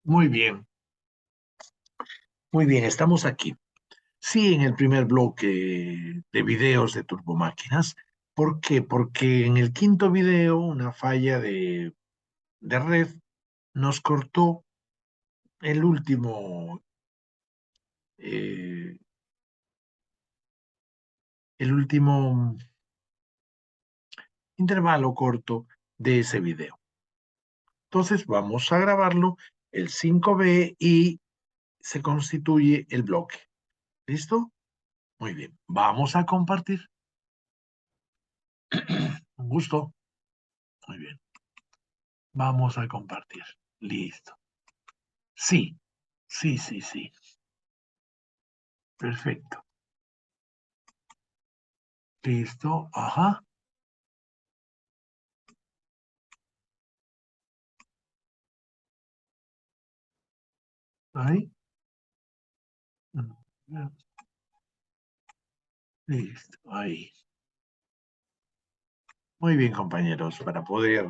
Muy bien, muy bien, estamos aquí. Sí, en el primer bloque de videos de turbomáquinas. ¿Por qué? Porque en el quinto video una falla de red nos cortó el eh, último intervalo corto de ese video. Entonces vamos a grabarlo, el 5B, y se constituye el bloque. ¿Listo? Muy bien, vamos a compartir. Un gusto. Muy bien. Vamos a compartir. Listo. Sí, sí, sí, sí. Perfecto. Listo. Ajá. Ahí. Mm, listo. Ahí. Muy bien, compañeros. Para poder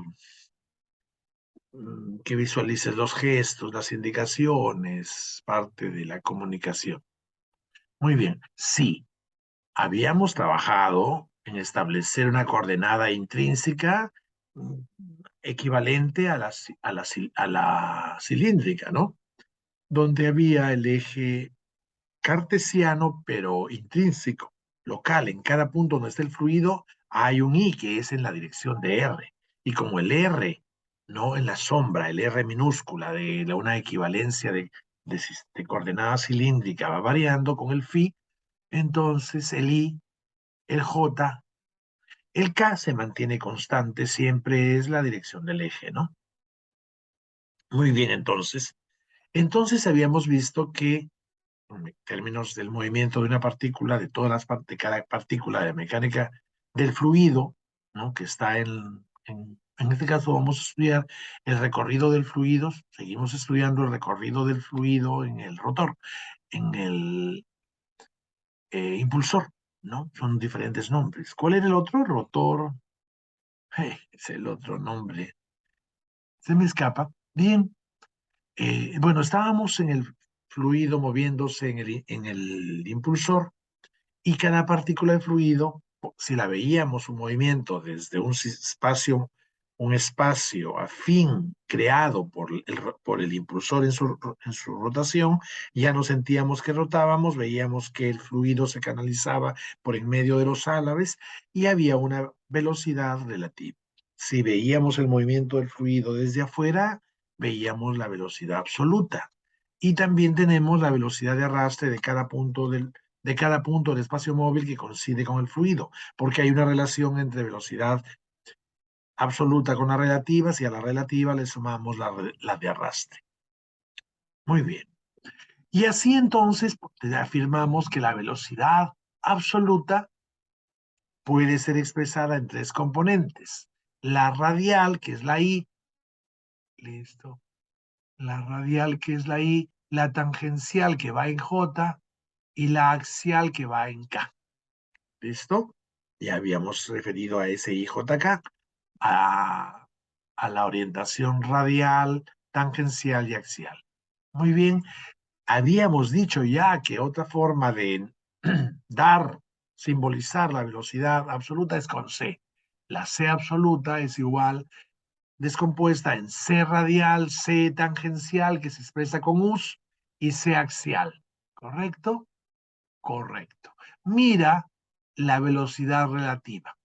que visualices los gestos, las indicaciones, parte de la comunicación. Muy bien. Sí, habíamos trabajado en establecer una coordenada intrínseca mm, equivalente a la cilíndrica, ¿no? Donde había el eje cartesiano, pero intrínseco, local. En cada punto donde está el fluido hay un I que es en la dirección de R. Y como el R, no en la sombra, el R minúscula de una equivalencia de coordenada cilíndrica va variando con el phi, entonces el I, el J, el K se mantiene constante, siempre es la dirección del eje, ¿no? Muy bien, entonces habíamos visto que en términos del movimiento de una partícula, de todas las partes, de cada partícula de mecánica del fluido, ¿no? Que está en este caso vamos a estudiar el recorrido del fluido, seguimos estudiando el recorrido del fluido en el rotor, en el impulsor, ¿no? Son diferentes nombres. ¿Cuál era el otro? Rotor, es el otro nombre, se me escapa. Bien, bueno, estábamos en el fluido moviéndose en el impulsor. Y cada partícula de fluido, si la veíamos un movimiento desde un espacio afín creado por el impulsor en su rotación, ya no sentíamos que rotábamos, veíamos que el fluido se canalizaba por en medio de los álabes y había una velocidad relativa. Si veíamos el movimiento del fluido desde afuera, veíamos la velocidad absoluta. Y también tenemos la velocidad de arrastre de cada punto del espacio móvil que coincide con el fluido, porque hay una relación entre velocidad absoluta con las relativas y a la relativa le sumamos la de arrastre. Muy bien. Y así entonces afirmamos que la velocidad absoluta puede ser expresada en tres componentes. La radial, que es la I, listo. La radial, que es la I, la tangencial, que va en J, y la axial, que va en K. ¿Listo? Ya habíamos referido a ese IJK, a, a la orientación radial, tangencial y axial. Muy bien, habíamos dicho ya que otra forma de simbolizar la velocidad absoluta es con C. La C absoluta es igual, descompuesta en C radial, C tangencial, que se expresa con US, y C axial. ¿Correcto? Correcto. Mira la velocidad relativa.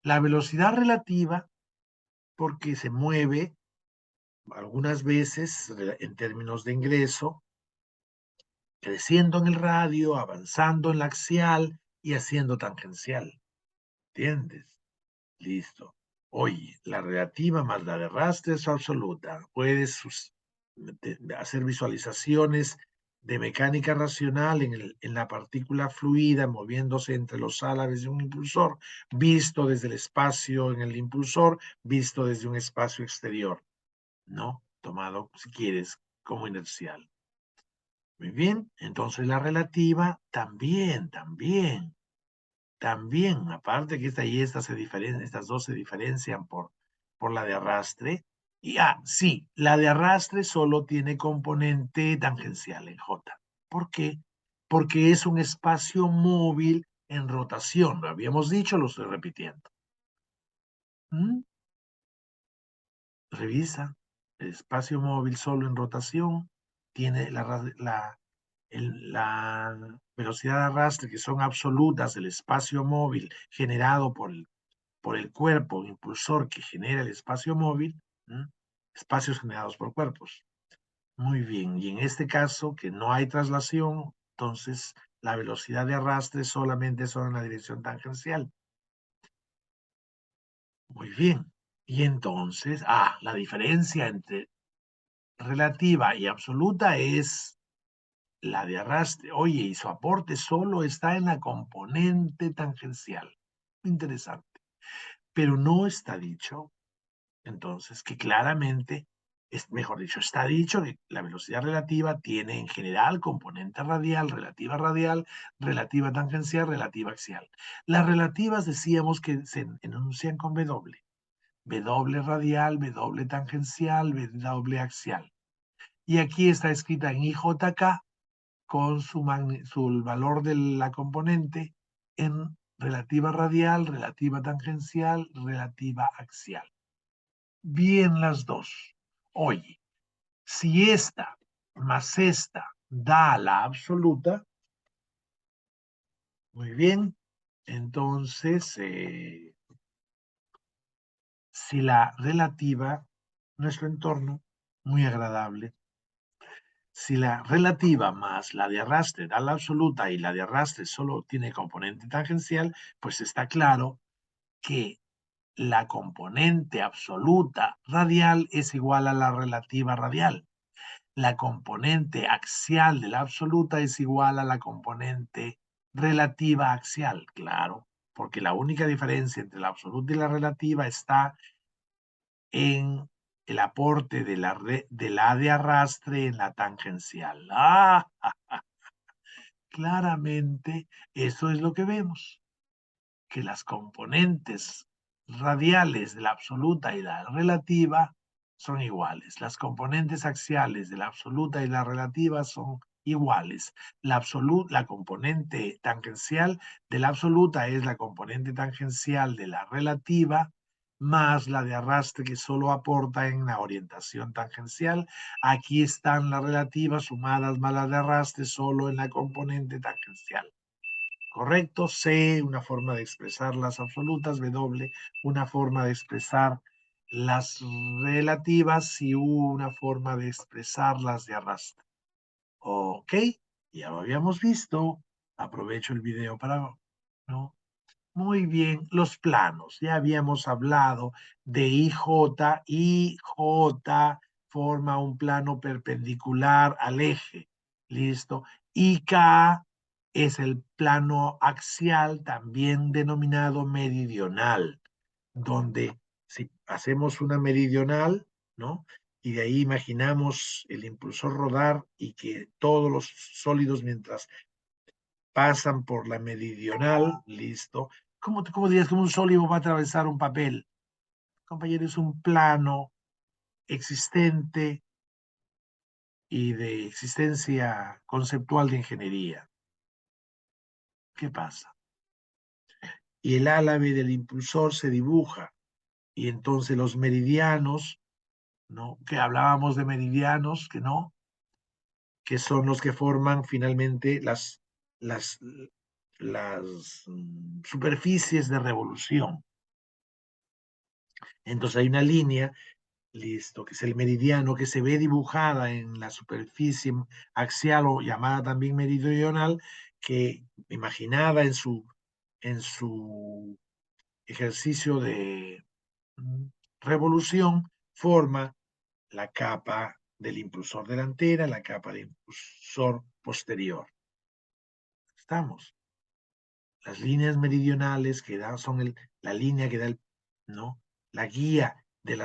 La velocidad relativa, porque se mueve algunas veces en términos de ingreso, creciendo en el radio, avanzando en la axial y haciendo tangencial. ¿Entiendes? Listo. Oye, la relativa más la de arrastre es absoluta. Puedes hacer visualizaciones de mecánica racional en la partícula fluida moviéndose entre los álabes de un impulsor, visto desde el espacio en el impulsor, visto desde un espacio exterior, ¿no? Tomado, si quieres, como inercial. Muy bien, entonces la relativa también, aparte que esta y esta estas dos se diferencian por la de arrastre, Y sí, la de arrastre solo tiene componente tangencial en J. ¿Por qué? Porque es un espacio móvil en rotación. Lo habíamos dicho, lo estoy repitiendo. ¿Mm? Revisa. El espacio móvil solo en rotación tiene la velocidad de arrastre, que son absolutas del espacio móvil generado por el cuerpo impulsor que genera el espacio móvil. ¿Mm? Espacios generados por cuerpos. Muy bien, y en este caso, que no hay traslación, entonces la velocidad de arrastre solamente son en la dirección tangencial. Muy bien. Y entonces, la diferencia entre relativa y absoluta es la de arrastre. Oye, y su aporte solo está en la componente tangencial. Interesante. Pero no está dicho entonces, que claramente, mejor dicho, está dicho que la velocidad relativa tiene en general componente radial, relativa tangencial, relativa axial. Las relativas decíamos que se enuncian con W. W radial, W tangencial, W axial. Y aquí está escrita en IJK con su valor de la componente en relativa radial, relativa tangencial, relativa axial. Bien las dos. Oye, si esta más esta da la absoluta, muy bien, entonces, si la relativa, nuestro entorno, muy agradable, si la relativa más la de arrastre da la absoluta y la de arrastre solo tiene componente tangencial, pues está claro que la componente absoluta radial es igual a la relativa radial. La componente axial de la absoluta es igual a la componente relativa axial, claro, porque la única diferencia entre la absoluta y la relativa está en el aporte de la de arrastre en la tangencial. Claramente eso es lo que vemos, que las componentes radiales de la absoluta y la relativa son iguales. Las componentes axiales de la absoluta y la relativa son iguales. La componente tangencial de la absoluta es la componente tangencial de la relativa más la de arrastre que solo aporta en la orientación tangencial. Aquí están las relativas sumadas más las de arrastre solo en la componente tangencial. Correcto, C, una forma de expresar las absolutas, W, una forma de expresar las relativas y U, una forma de expresar las de arrastre. Ok, ya lo habíamos visto. Aprovecho el video para, ¿no? Muy bien, los planos. Ya habíamos hablado de IJ. IJ forma un plano perpendicular al eje. ¿Listo? IK es el plano axial, también denominado meridional, donde si hacemos una meridional, ¿no? Y de ahí imaginamos el impulsor rodar y que todos los sólidos, mientras pasan por la meridional, listo. ¿Cómo dirías que un sólido va a atravesar un papel? Compañero, es un plano existente y de existencia conceptual de ingeniería. ¿Qué pasa? Y el álave del impulsor se dibuja y entonces los meridianos, ¿no? Que hablábamos de meridianos, que no, que son los que forman finalmente las, las superficies de revolución. Entonces hay una línea, listo, que es el meridiano, que se ve dibujada en la superficie axial o llamada también meridional, que imaginada en su ejercicio de revolución, forma la capa del impulsor delantera, la capa del impulsor posterior. Estamos. Las líneas meridionales que dan son la línea que da ¿no? La guía de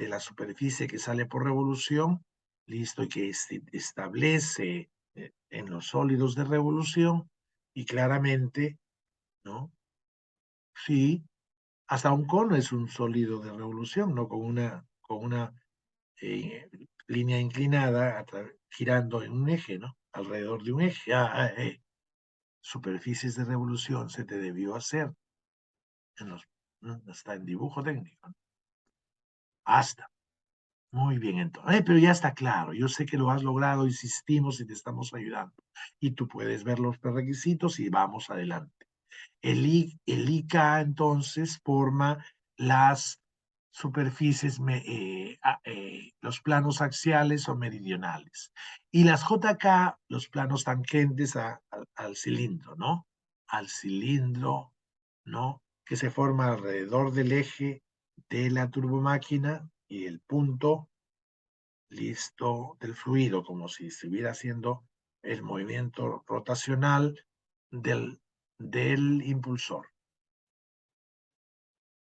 la superficie que sale por revolución, listo, y que establece en los sólidos de revolución, y claramente, ¿no? Sí, hasta un cono es un sólido de revolución, ¿no? Con una línea inclinada girando en un eje, ¿no? Alrededor de un eje. Superficies de revolución se te debió hacer. ¿No? Está en dibujo técnico, ¿no? Hasta. Muy bien, entonces. Pero ya está claro. Yo sé que lo has logrado, insistimos y te estamos ayudando. Y tú puedes ver los prerequisitos y vamos adelante. El IK entonces forma las superficies, los planos axiales o meridionales. Y las JK, los planos tangentes al cilindro, ¿no? Al cilindro, ¿no? Que se forma alrededor del eje de la turbomáquina y el punto, listo, del fluido, como si estuviera haciendo el movimiento rotacional del impulsor,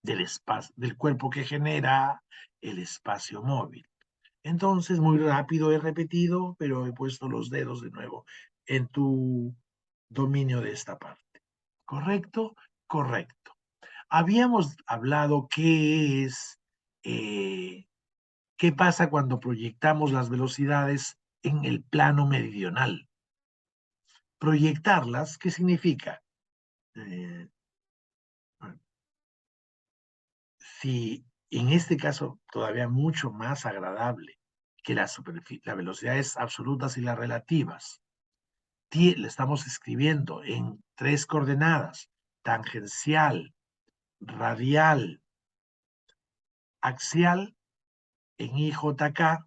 del cuerpo que genera el espacio móvil. Entonces, muy rápido he repetido, pero he puesto los dedos de nuevo en tu dominio de esta parte. ¿Correcto? Correcto. Habíamos hablado qué pasa cuando proyectamos las velocidades en el plano meridional. Proyectarlas, ¿qué significa? Eh, si en este caso todavía mucho más agradable que las velocidades absolutas y las relativas, le estamos escribiendo en 3 coordenadas, tangencial, radial, axial, en IJK,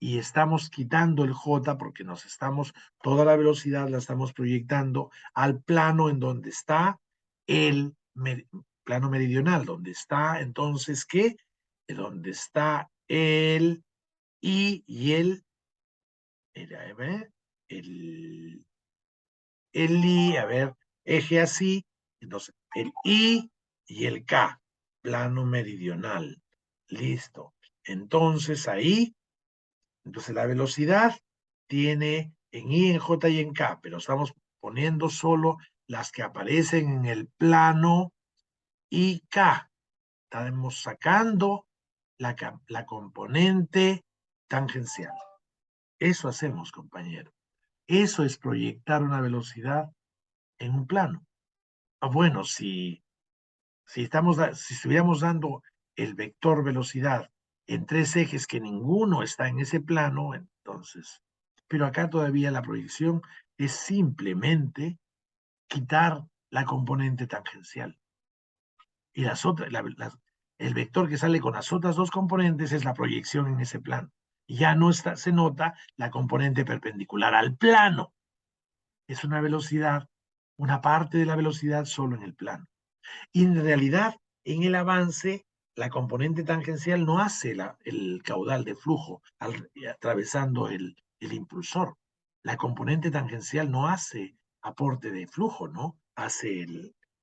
y estamos quitando el J porque toda la velocidad la estamos proyectando al plano en donde está el plano meridional, donde está entonces, ¿qué? Donde está el I y el I, a ver, eje así, entonces el I y el K, plano meridional. Listo. Entonces entonces la velocidad tiene en I, en J y en K, pero estamos poniendo solo las que aparecen en el plano IK. Estamos sacando la componente tangencial. Eso hacemos, compañero. Eso es proyectar una velocidad en un plano. Bueno, si estuviéramos dando el vector velocidad en 3 ejes que ninguno está en ese plano, entonces, pero acá todavía la proyección es simplemente quitar la componente tangencial. Y el vector que sale con las otras 2 componentes es la proyección en ese plano. Ya no se nota la componente perpendicular al plano. Es una velocidad, una parte de la velocidad solo en el plano. Y en realidad, en el avance, la componente tangencial no hace el caudal de flujo atravesando el impulsor. La componente tangencial no hace aporte de flujo, ¿no? Hace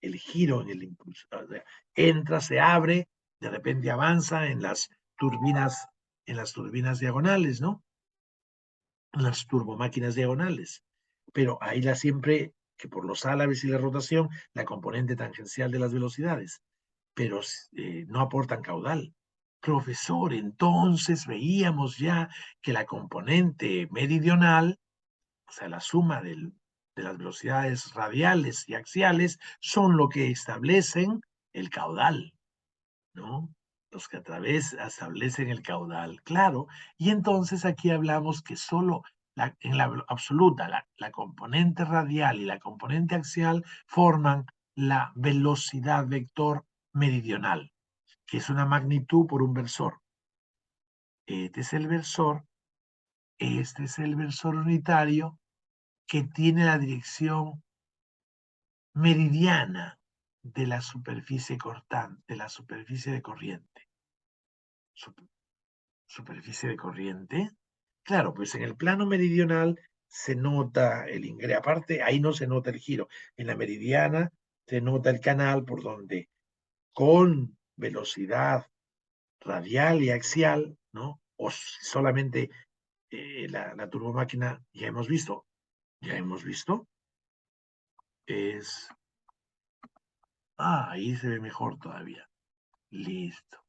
el giro en el impulsor. O sea, entra, se abre, de repente avanza en las turbinas diagonales, ¿no? En las turbomáquinas diagonales. Pero ahí siempre, que por los álabes y la rotación, la componente tangencial de las velocidades, pero no aportan caudal. Profesor, entonces veíamos ya que la componente meridional, o sea, la suma de las velocidades radiales y axiales, son lo que establecen el caudal, ¿no? Los que establecen el caudal, claro. Y entonces aquí hablamos que solo en la absoluta, la componente radial y la componente axial forman la velocidad vector meridional, que es una magnitud por un versor. Este es el versor unitario que tiene la dirección meridiana de la superficie cortante, de la superficie de corriente. Superficie de corriente. Claro, pues en el plano meridional se nota el ingreso. Aparte, ahí no se nota el giro. En la meridiana se nota el canal por donde con velocidad radial y axial, ¿no? O solamente la turbomáquina, ya hemos visto, es, ahí se ve mejor todavía. Listo.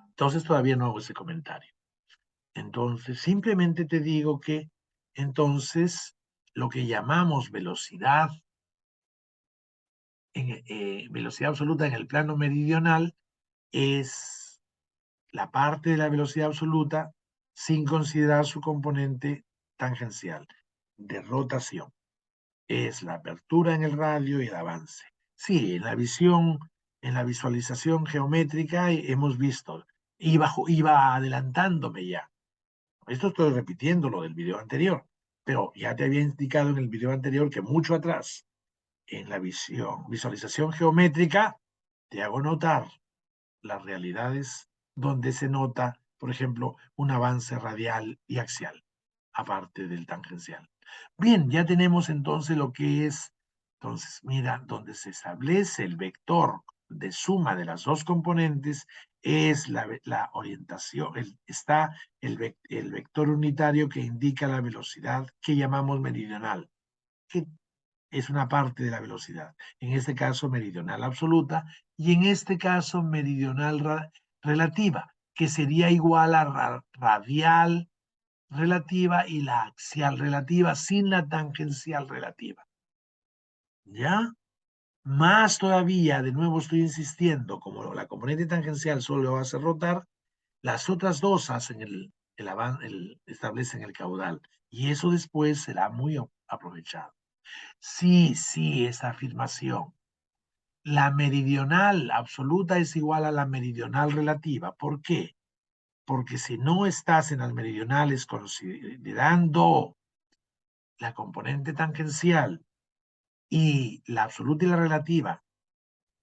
Entonces todavía no hago ese comentario. Entonces, simplemente te digo que entonces lo que llamamos velocidad, velocidad absoluta en el plano meridional es la parte de la velocidad absoluta sin considerar su componente tangencial de rotación. Es la apertura en el radio y el avance. Sí, en la visualización geométrica hemos visto, iba adelantándome ya. Esto estoy repitiendo lo del video anterior, pero ya te había indicado en el video anterior que mucho atrás, en la visualización geométrica, te hago notar las realidades donde se nota, por ejemplo, un avance radial y axial, aparte del tangencial. Bien, ya tenemos entonces lo que es, entonces, mira, donde se establece el vector de suma de las dos componentes es la orientación, está el vector unitario que indica la velocidad que llamamos meridional, que es una parte de la velocidad, en este caso meridional absoluta y en este caso meridional relativa, que sería igual a radial relativa y la axial relativa sin la tangencial relativa. ¿Ya? Más todavía, de nuevo estoy insistiendo, como la componente tangencial solo lo hace rotar, las otras dos hacen establecen el caudal y eso después será muy aprovechado. Sí, sí, esa afirmación. La meridional absoluta es igual a la meridional relativa. ¿Por qué? Porque si no estás en las meridionales considerando la componente tangencial y la absoluta y la relativa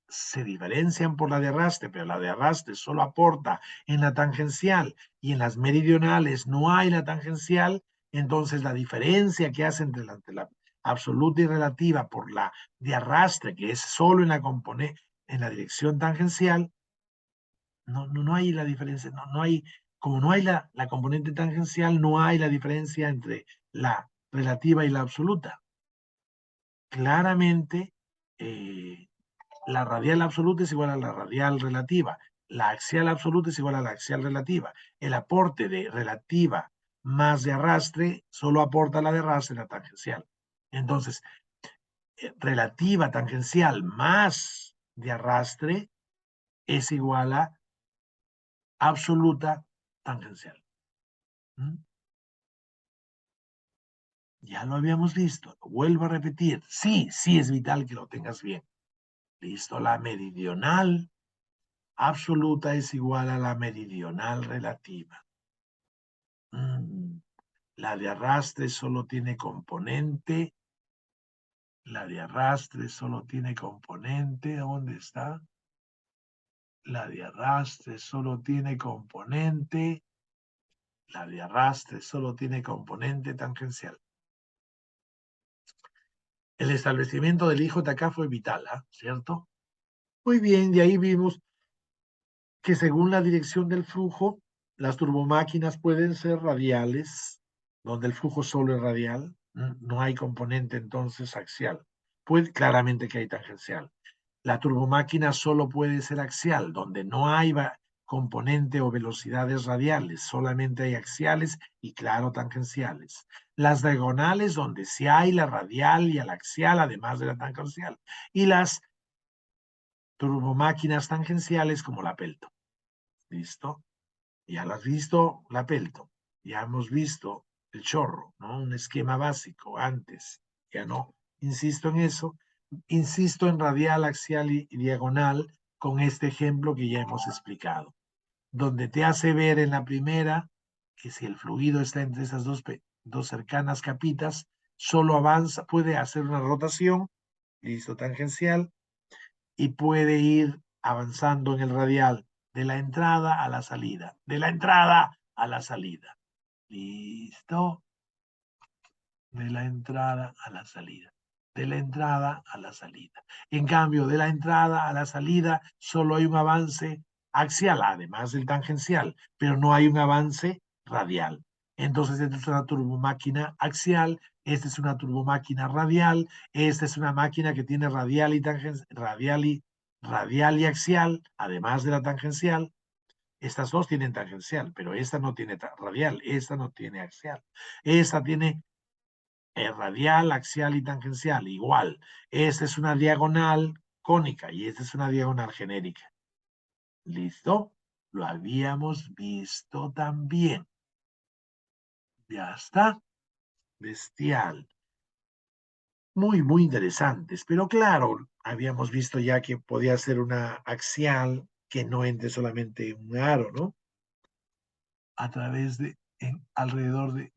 se diferencian por la de arrastre, pero la de arrastre solo aporta en la tangencial y en las meridionales no hay la tangencial, entonces la diferencia que hace entre la absoluta y relativa por la de arrastre, que es solo en la componente, en la dirección tangencial, no hay la diferencia, no hay, como no hay la componente tangencial, no hay la diferencia entre la relativa y la absoluta. Claramente, la radial absoluta es igual a la radial relativa. La axial absoluta es igual a la axial relativa. El aporte de relativa más de arrastre solo aporta la de arrastre en la tangencial. Entonces, relativa tangencial más de arrastre es igual a absoluta tangencial. ¿Mm? Ya lo habíamos visto. Lo vuelvo a repetir. Sí, sí es vital que lo tengas bien. Listo, la meridional absoluta es igual a la meridional relativa. La de arrastre solo tiene componente. La de arrastre solo tiene componente. ¿Dónde está? La de arrastre solo tiene componente. La de arrastre solo tiene componente tangencial. El establecimiento del IJK fue vital, ¿cierto? Muy bien, de ahí vimos que según la dirección del flujo, las turbomáquinas pueden ser radiales, donde el flujo solo es radial, no hay componente entonces axial. Puede, claramente que hay tangencial. La turbomáquina solo puede ser axial, donde no hay componente o velocidades radiales, solamente hay axiales y claro tangenciales. Las diagonales, donde sí hay la radial y el axial, además de la tangencial. Y las turbomáquinas tangenciales como la Pelto. ¿Listo? Ya lo has visto, la Pelto. Ya hemos visto el chorro, ¿no? Un esquema básico antes. Ya no insisto en eso. Insisto en radial, axial y diagonal con este ejemplo que ya hemos explicado, donde te hace ver en la primera que si el fluido está entre esas dos cercanas capitas, solo avanza, puede hacer una rotación, listo, tangencial, y puede ir avanzando en el radial de la entrada a la salida, de la entrada a la salida. Listo. De la entrada a la salida. De la entrada a la salida. En cambio, de la entrada a la salida solo hay un avance axial, además del tangencial, pero no hay un avance radial. Entonces, esta es una turbomáquina axial, esta es una turbomáquina radial, esta es una máquina que tiene radial y axial, además de la tangencial. Estas dos tienen tangencial, pero esta no tiene radial, esta no tiene axial. Esta tiene radial, axial y tangencial, igual. Esta es una diagonal cónica y esta es una diagonal genérica. ¿Listo? Lo habíamos visto también. Ya está. Bestial. Muy, muy interesantes. Pero claro, habíamos visto ya que podía ser una axial que no entre solamente un aro, ¿no? A través de, alrededor de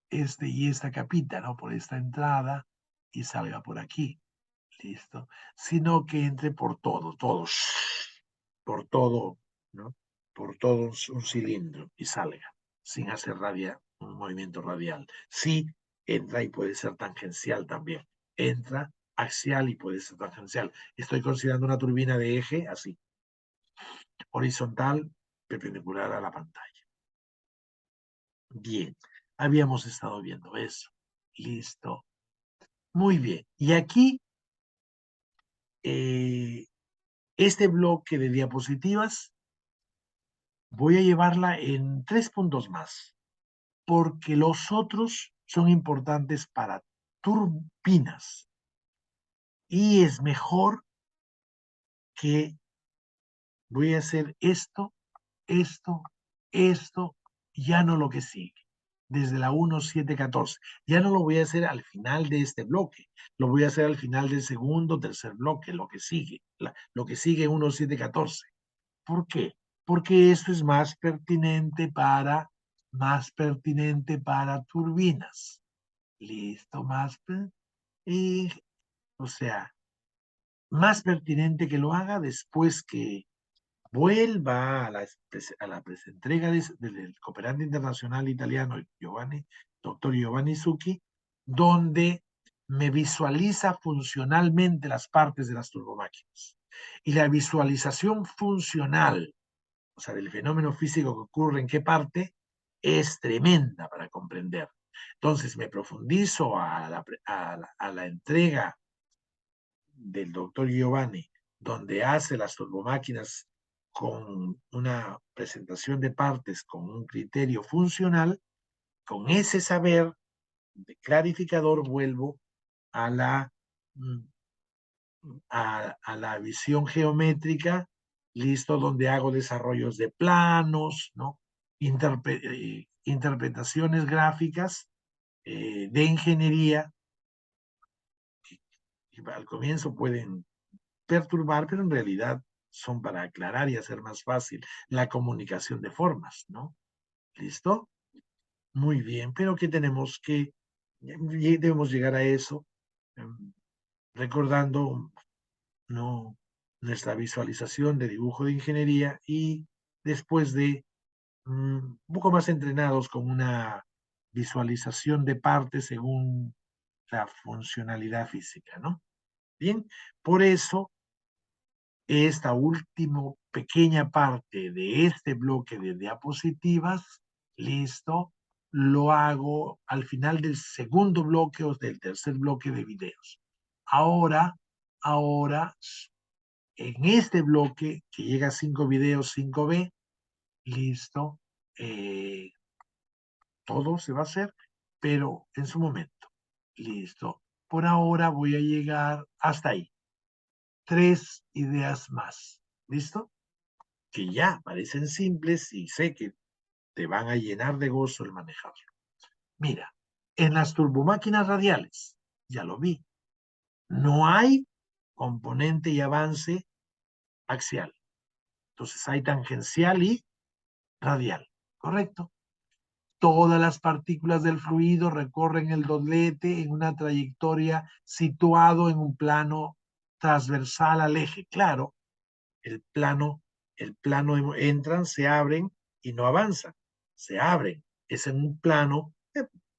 este y esta capita, ¿no? Por esta entrada y salga por aquí. Listo. Sino que entre por todo, todos, por todo, ¿no? Por todo un cilindro y salga, sin hacer un movimiento radial. Sí, entra y puede ser tangencial también. Entra axial y puede ser tangencial. Estoy considerando una turbina de eje así, horizontal, perpendicular a la pantalla. Bien, habíamos estado viendo eso. Listo. Muy bien. Y aquí, este bloque de diapositivas voy a llevarla en 3 puntos más, porque los otros son importantes para turbinas. Y es mejor que voy a hacer esto, esto, esto, ya no lo que sigue, desde la 1.7.14. Ya no lo voy a hacer al final de este bloque, lo voy a hacer al final del segundo, tercer bloque, lo que sigue, lo que sigue 1.7.14. ¿Por qué? Porque esto es más pertinente para turbinas. Listo, y, o sea, más pertinente que lo haga después que vuelva a la entrega del cooperante internacional italiano doctor Giovanni Zucchi, donde me visualiza funcionalmente las partes de las turbomáquinas. Y la visualización funcional, o sea, del fenómeno físico que ocurre en qué parte, es tremenda para comprender. Entonces me profundizo a la entrega del doctor Giovanni, donde hace las turbomáquinas con una presentación de partes con un criterio funcional. Con ese saber de clarificador vuelvo a la, mm, a la visión geométrica, listo, donde hago desarrollos de planos, ¿no? Interpretaciones gráficas de ingeniería, que al comienzo pueden perturbar, pero en realidad son para aclarar y hacer más fácil la comunicación de formas, ¿no? ¿Listo? Muy bien, pero que tenemos que, debemos llegar a eso, recordando, ¿no? Nuestra visualización de dibujo de ingeniería y después de un poco más entrenados con una visualización de partes según la funcionalidad física, ¿no? Bien, por eso esta última pequeña parte de este bloque de diapositivas, listo, lo hago al final del segundo bloque o del tercer bloque de videos. Ahora, en este bloque que llega a 5 videos 5B, listo, todo se va a hacer, pero en su momento, listo. Por ahora voy a llegar hasta ahí. 3 ideas más, ¿listo? Que ya parecen simples y sé que te van a llenar de gozo el manejarlo. Mira, en las turbomáquinas radiales, ya lo vi, no hay componente y avance axial. Entonces hay tangencial y radial, ¿correcto? Todas las partículas del fluido recorren el doblete en una trayectoria situado en un plano transversal al eje. Claro, el plano, entran, se abren y no avanzan, se abren. Es en un plano,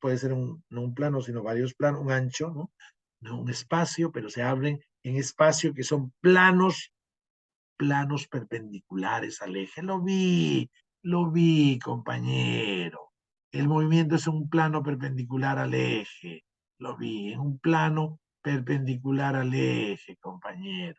puede ser no un plano, sino varios planos, un ancho, ¿no? No un espacio, pero se abren en espacio que son planos perpendiculares al eje. Lo vi, compañero. El movimiento es un plano perpendicular al eje. Lo vi, en un plano perpendicular al eje, compañero.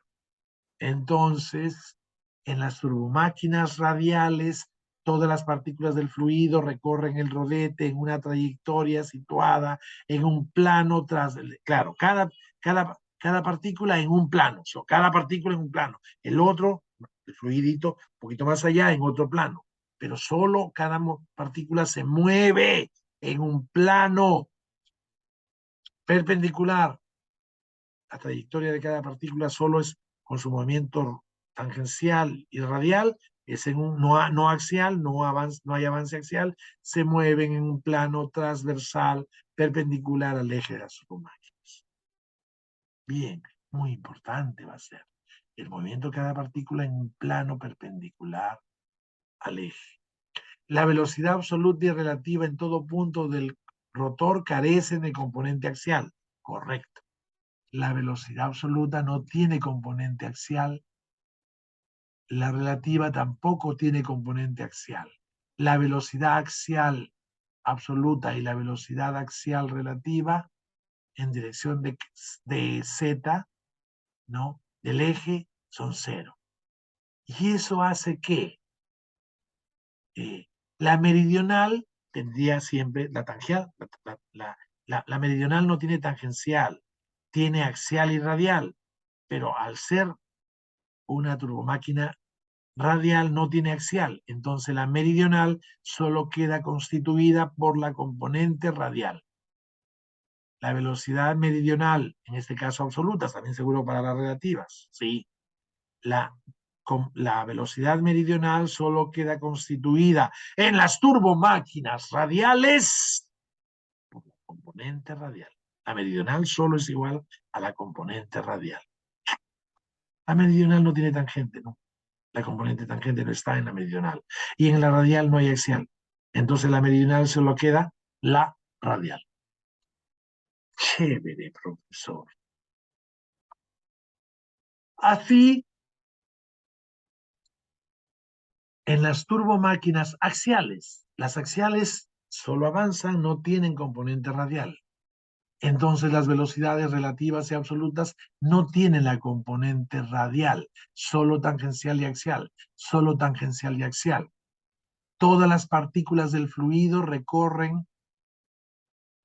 Entonces, En las turbomáquinas radiales, todas las partículas del fluido recorren el rodete en una trayectoria situada en un plano tras, claro, cada partícula en un plano, cada partícula en un plano, el otro, el fluidito, un poquito más allá en otro plano, pero solo cada partícula se mueve en un plano perpendicular. La trayectoria de cada partícula solo es con su movimiento tangencial y radial, es en un no axial, no hay avance axial, se mueven en un plano transversal perpendicular al eje de las submáquinas. Bien, muy importante va a ser el movimiento de cada partícula en un plano perpendicular al eje. La velocidad absoluta y relativa en todo punto del rotor carecen de componente axial. Correcto. La velocidad absoluta no tiene componente axial, la relativa tampoco tiene componente axial. La velocidad axial absoluta y la velocidad axial relativa en dirección de Z, ¿no? Del eje son cero. Y eso hace que la meridional tendría siempre la tangencial, la meridional no tiene tangencial, tiene axial y radial, pero al ser una turbomáquina radial no tiene axial, entonces la meridional solo queda constituida por la componente radial. La velocidad meridional, en este caso absolutas, también seguro para las relativas, sí. La velocidad meridional solo queda constituida en las turbomáquinas radiales por la componente radial. La meridional solo es igual a la componente radial. La meridional no tiene tangente, ¿no? La componente tangente no está en la meridional. Y en la radial no hay axial. Entonces la meridional solo queda la radial. Chévere, profesor. Así, en las turbomáquinas axiales, las axiales solo avanzan, no tienen componente radial. Entonces las velocidades relativas y absolutas no tienen la componente radial, solo tangencial y axial, solo tangencial y axial. Todas las partículas del fluido recorren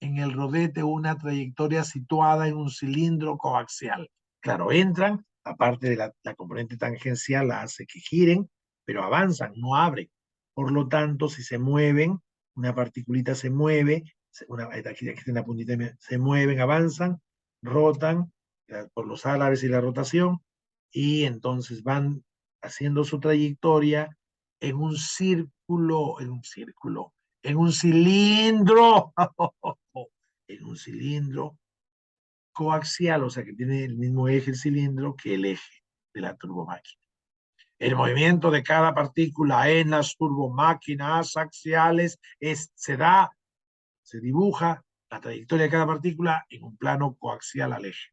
en el rodete una trayectoria situada en un cilindro coaxial. Claro, entran, aparte de la componente tangencial la hace que giren, pero avanzan, no abren. Por lo tanto, si se mueven, una particulita se mueve, aquí está la puntita, se mueven, avanzan, rotan por los álabes y la rotación, y entonces van haciendo su trayectoria en un cilindro, en un cilindro coaxial, o sea que tiene el mismo eje el cilindro que el eje de la turbomáquina. El movimiento de cada partícula en las turbomáquinas axiales se dibuja la trayectoria de cada partícula en un plano coaxial al eje.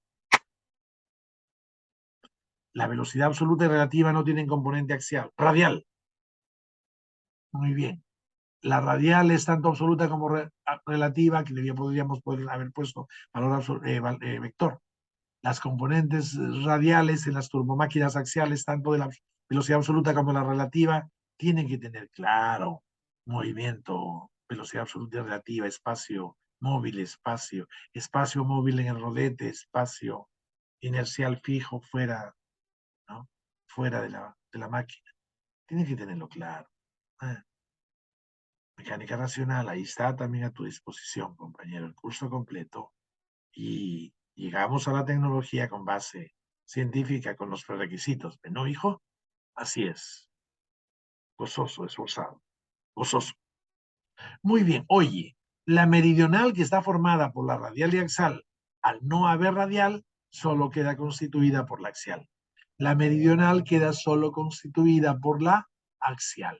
La velocidad absoluta y relativa no tienen componente axial. Radial. Muy bien. La radial es tanto absoluta como relativa, que podríamos poder haber puesto valor vector. Las componentes radiales en las turbomáquinas axiales, tanto de la velocidad absoluta como la relativa, tienen que tener claro movimiento, velocidad absoluta y relativa, espacio móvil en el rodete, espacio inercial fijo fuera, ¿no? Fuera de la máquina. Tienen que tenerlo claro. Mecánica racional, ahí está también a tu disposición, compañero, el curso completo. Y llegamos a la tecnología con base científica, con los prerequisitos. ¿No, hijo? Así es. Gozoso, esforzado. Gozoso. Muy bien. Oye, la meridional que está formada por la radial y axial, al no haber radial, solo queda constituida por la axial. La meridional queda solo constituida por la axial.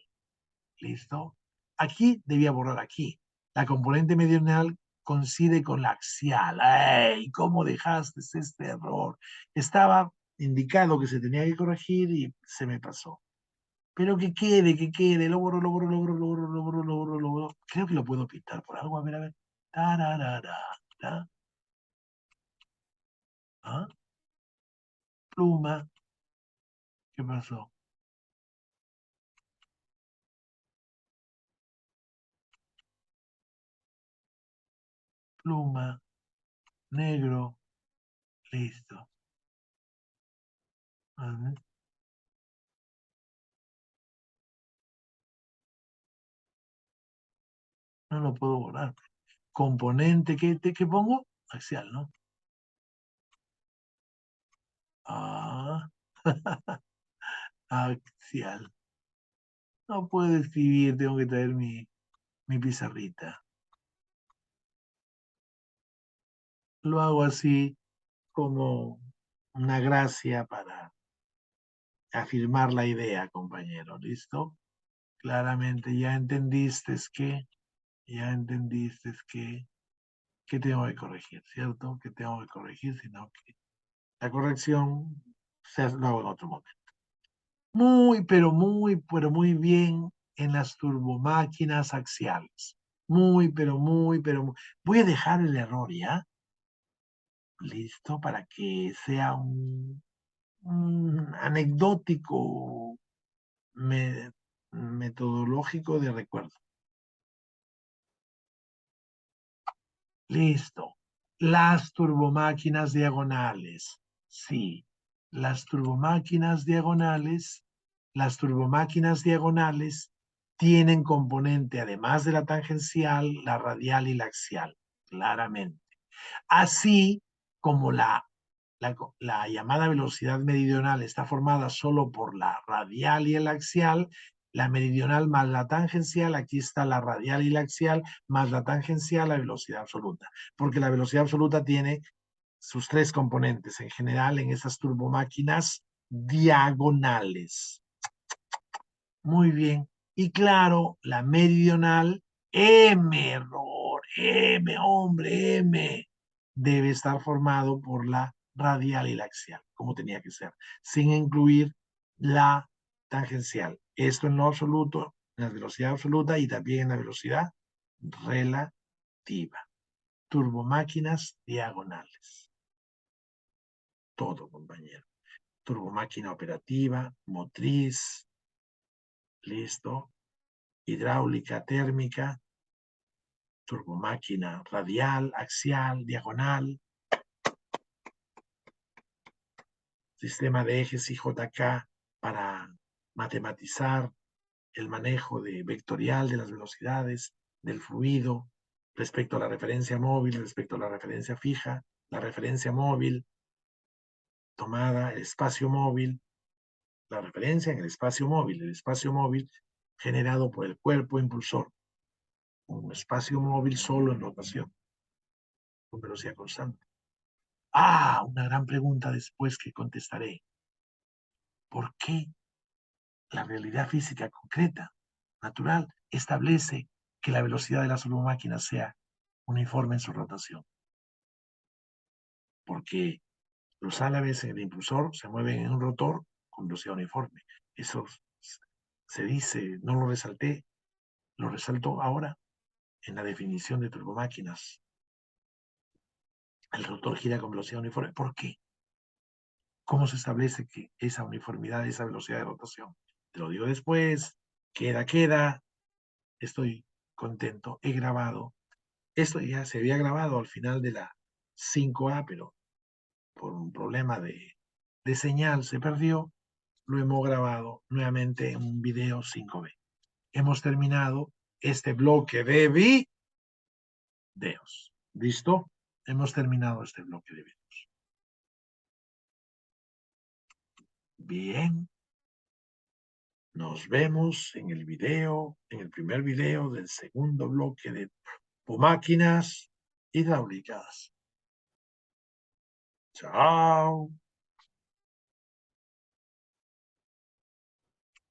¿Listo? Aquí debía borrar aquí. La componente meridional coincide con la axial. ¡Ay! ¿Cómo dejaste este error? Estaba indicado que se tenía que corregir y se me pasó. Pero que quede. Lo borro, lo borro, lo borro, lo borro, lo borro, lo borro, lo borro. Creo que lo puedo pintar por algo. A ver, a ver. Tararara, ¿ah? ¿Ah? Pluma. ¿Qué pasó? pluma, negro, listo. Ajá. No lo puedo borrar. Componente, ¿qué pongo? Axial, ¿no? Ah, axial. No puedo escribir, tengo que traer mi pizarrita. Lo hago así como una gracia para afirmar la idea, compañero. ¿Listo? Claramente ya entendiste que tengo que corregir, ¿cierto? Que tengo que corregir, sino que la corrección lo hago en otro momento. Pero muy bien en las turbomáquinas axiales. Voy a dejar el error ya, listo, para que sea un anecdótico metodológico de recuerdo. Listo. Las turbomáquinas diagonales. Sí, las turbomáquinas diagonales, las turbomáquinas diagonales tienen componente, además de la tangencial, la radial y la axial, claramente. Así como la llamada velocidad meridional está formada solo por la radial y el axial, la meridional más la tangencial, aquí está la radial y la axial, más la tangencial, la velocidad absoluta. Porque la velocidad absoluta tiene sus tres componentes, en general en esas turbomáquinas diagonales. Muy bien. Y claro, la meridional, error, hombre, debe estar formado por la radial y la axial, como tenía que ser, sin incluir la tangencial. Esto en lo absoluto, en la velocidad absoluta y también en la velocidad relativa. Turbomáquinas diagonales. Todo, compañero. Turbomáquina operativa, motriz, listo, hidráulica, térmica, turbomáquina radial, axial, diagonal, sistema de ejes IJK para matematizar el manejo vectorial de las velocidades del fluido respecto a la referencia móvil, respecto a la referencia fija, la referencia móvil tomada, el espacio móvil, la referencia en el espacio móvil generado por el cuerpo impulsor, un espacio móvil solo en rotación, con velocidad constante. Una gran pregunta después que contestaré. ¿Por qué la realidad física concreta, natural, establece que la velocidad de las máquinas sea uniforme en su rotación? Porque los álabes en el impulsor se mueven en un rotor con velocidad uniforme. Eso se dice, no lo resalté, lo resalto ahora en la definición de turbomáquinas. El rotor gira con velocidad uniforme. ¿Por qué? ¿Cómo se establece que esa uniformidad, esa velocidad de rotación? Te lo digo después. Queda. Estoy contento. He grabado. Esto ya se había grabado al final de la 5A, pero por un problema de señal se perdió. Lo hemos grabado nuevamente en un video 5B. Hemos terminado este bloque de videos. ¿Listo? Hemos terminado este bloque de videos. Bien. Nos vemos en el video, en el primer video del segundo bloque de máquinas hidráulicas. Chao.